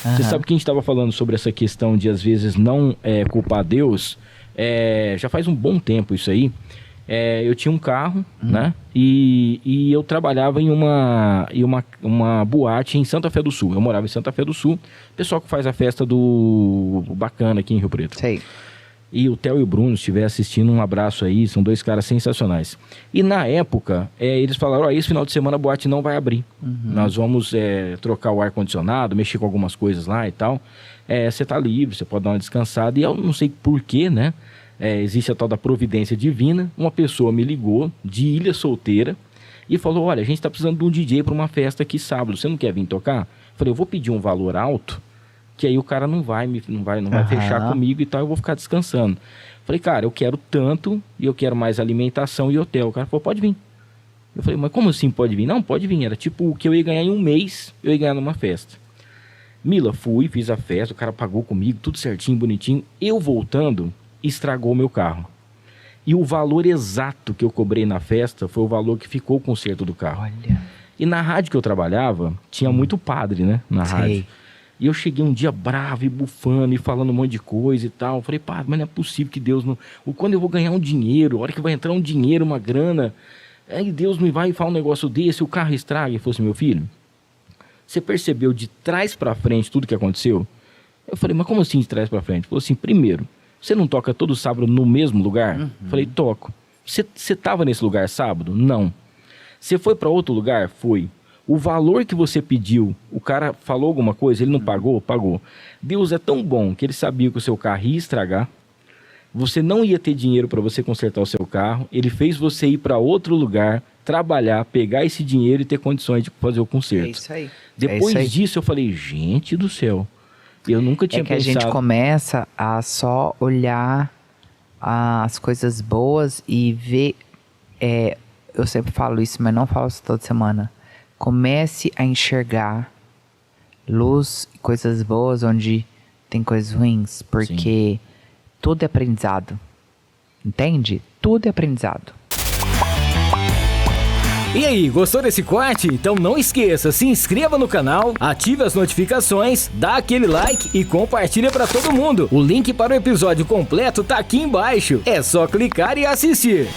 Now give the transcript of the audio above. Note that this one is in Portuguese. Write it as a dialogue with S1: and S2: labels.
S1: Você sabe que a gente estava falando sobre essa questão de, às vezes, não culpar Deus. Já faz um bom tempo isso aí. Eu tinha um carro, né? E eu trabalhava em uma boate em Santa Fé do Sul. Eu morava em Santa Fé do Sul. Pessoal que faz a festa do Bacana aqui em Rio Preto.
S2: Sei.
S1: E o Theo e o Bruno, se estiver assistindo, um abraço aí. São dois caras sensacionais. E na época, eles falaram, esse final de semana a boate não vai abrir. Nós vamos trocar o ar-condicionado, mexer com algumas coisas lá e tal. Você tá livre, você pode dar uma descansada. E eu não sei porquê, né? Existe a tal da providência divina. Uma pessoa me ligou de Ilha Solteira e falou, olha, a gente tá precisando de um DJ para uma festa aqui sábado, você não quer vir tocar? Eu falei, eu vou pedir um valor alto, que aí o cara não vai fechar comigo e tal, eu vou ficar descansando. Eu falei, cara, eu quero tanto e eu quero mais alimentação e hotel. O cara falou, pode vir. Eu falei, mas como assim pode vir? Não, pode vir. Era tipo o que eu ia ganhar em um mês, eu ia ganhar numa festa. Mila, fui, fiz a festa, o cara pagou comigo, tudo certinho, bonitinho. Eu voltando, estragou o meu carro. E o valor exato que eu cobrei na festa foi o valor que ficou o conserto do carro.
S2: Olha.
S1: E na rádio que eu trabalhava, tinha muito padre, né? Na rádio. E eu cheguei um dia bravo e bufando e falando um monte de coisa e tal. Eu falei, padre, mas não é possível que Deus não... Quando eu vou ganhar um dinheiro, a hora que vai entrar um dinheiro, uma grana, aí Deus me vai falar um negócio desse, o carro estraga. E falou assim, meu filho, você percebeu de trás pra frente tudo que aconteceu? Eu falei, mas como assim de trás pra frente? Ele falou assim, primeiro, você não toca todo sábado no mesmo lugar? Eu falei, toco. Você tava nesse lugar sábado? Não. Você foi pra outro lugar? Foi. O valor que você pediu, o cara falou alguma coisa, ele não pagou? Pagou. Deus é tão bom que ele sabia que o seu carro ia estragar, você não ia ter dinheiro para você consertar o seu carro, ele fez você ir para outro lugar, trabalhar, pegar esse dinheiro e ter condições de fazer o conserto.
S2: É isso aí.
S1: Depois disso eu falei, gente do céu, eu nunca tinha pensado...
S2: a gente começa a só olhar as coisas boas e ver... eu sempre falo isso, mas não falo isso toda semana. Comece a enxergar luz e coisas boas onde tem coisas ruins. Porque tudo é aprendizado. Entende? Tudo é aprendizado.
S3: E aí, gostou desse corte? Então não esqueça, se inscreva no canal, ative as notificações, dá aquele like e compartilha pra todo mundo. O link para o episódio completo tá aqui embaixo. É só clicar e assistir.